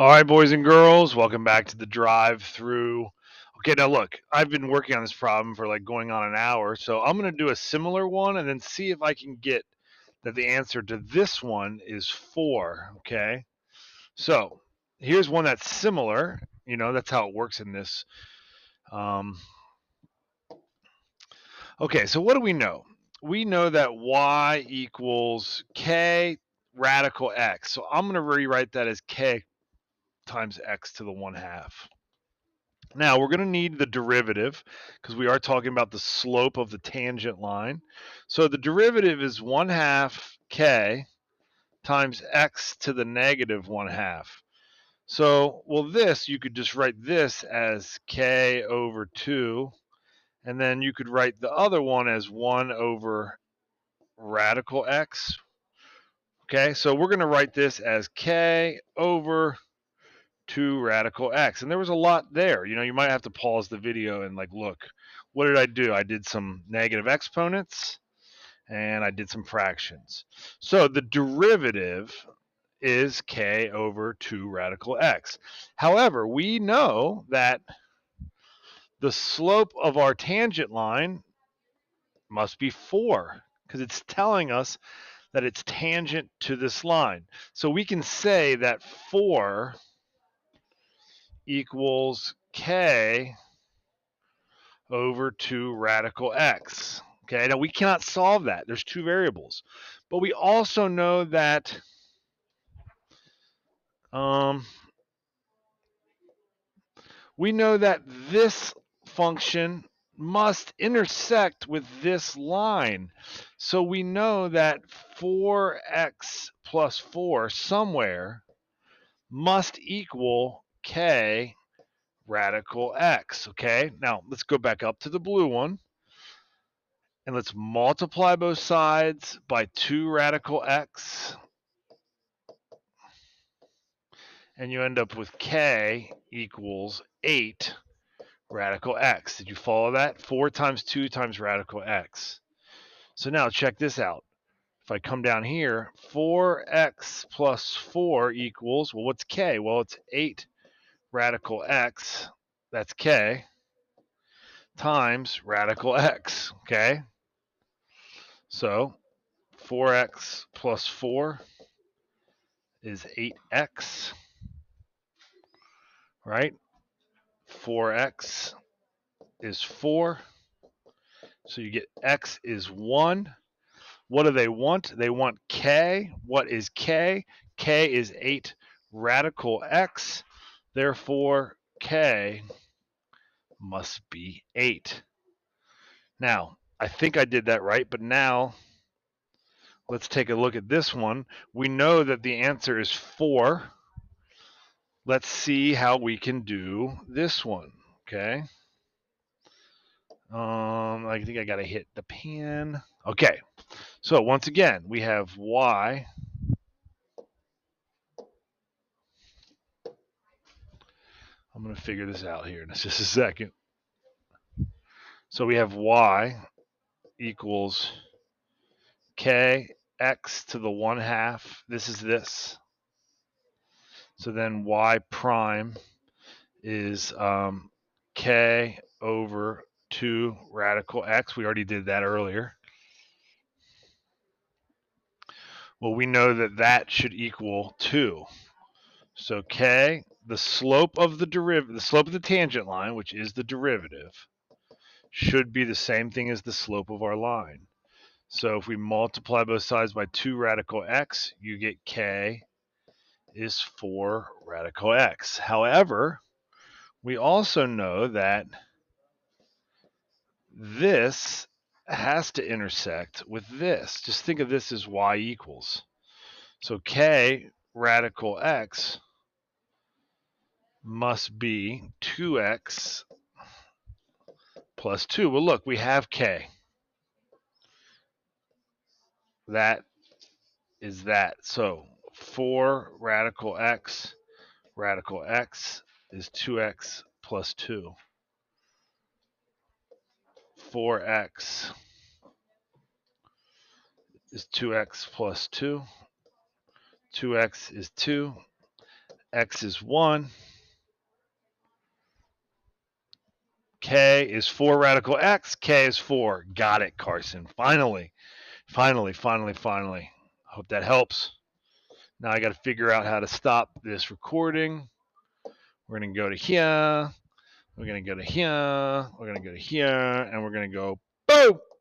All right, boys and girls, welcome back to the drive through. Okay, now look, I've been working on this problem for like going on an hour, so I'm going to do a similar one and then see if I can get that the answer to this one is 4. Okay, so here's one that's similar. That's how it works in this. Um, okay, so what do we know? We know that y equals k radical x. So I'm going to rewrite that as k times x to the 1/2. Now we're going to need the derivative because we are talking about the slope of the tangent line. So the derivative is 1/2 k times x to the negative 1/2. So, well, this, you could just write this as k over 2, and then you could write the other one as 1 over radical x. Okay, so we're going to write this as k over 2 radical x. And there was a lot there. You might have to pause the video and look, what did I do? I did some negative exponents and I did some fractions. So the derivative is k over 2 radical x. However, we know that the slope of our tangent line must be 4 because it's telling us that it's tangent to this line. So we can say that 4 equals k over 2 radical x. Okay, now we cannot solve that. There's two variables. But we also know that um, this function must intersect with this line. So we know that 4x plus 4 somewhere must equal k radical x. Okay, now let's go back up to the blue one. And let's multiply both sides by 2 radical x. And you end up with k equals 8 radical x. Did you follow that? 4 times 2 times radical x. So now check this out. If I come down here, 4x plus 4 equals, well, what's k? Well, it's 8 radical x, that's k, times radical x, okay? So 4x plus 4 is 8x, right? 4x is 4. So you get x is 1. What do they want? They want k. What is k? K is 8 radical x. Therefore, k must be 8. Now, I think I did that right, but now let's take a look at this one. We know that the answer is 4. Let's see how we can do this one, okay? I think I gotta hit the pen. Okay, so once again, we have y. I'm gonna figure this out here in just a second. So we have y equals k x to the 1/2. This is this. So then y prime is k over 2 radical x. We already did that earlier. Well, we know that that should equal 2. So k, the slope of the tangent line, which is the derivative, should be the same thing as the slope of our line. So if we multiply both sides by 2 radical x, you get k is 4 radical x. However, we also know that this has to intersect with this. Just think of this as y equals. So k radical x must be 2x plus 2. Well, look, we have k. That is that. So 4 radical x is 2x plus 2. 4x is 2x plus 2. 2x is 2. X is 1. K is 4 radical X. K is 4. Got it, Carson. Finally. Hope that helps. Now I got to figure out how to stop this recording. We're going to go to here. We're going to go to here. We're going to go to here. And we're going to go boom.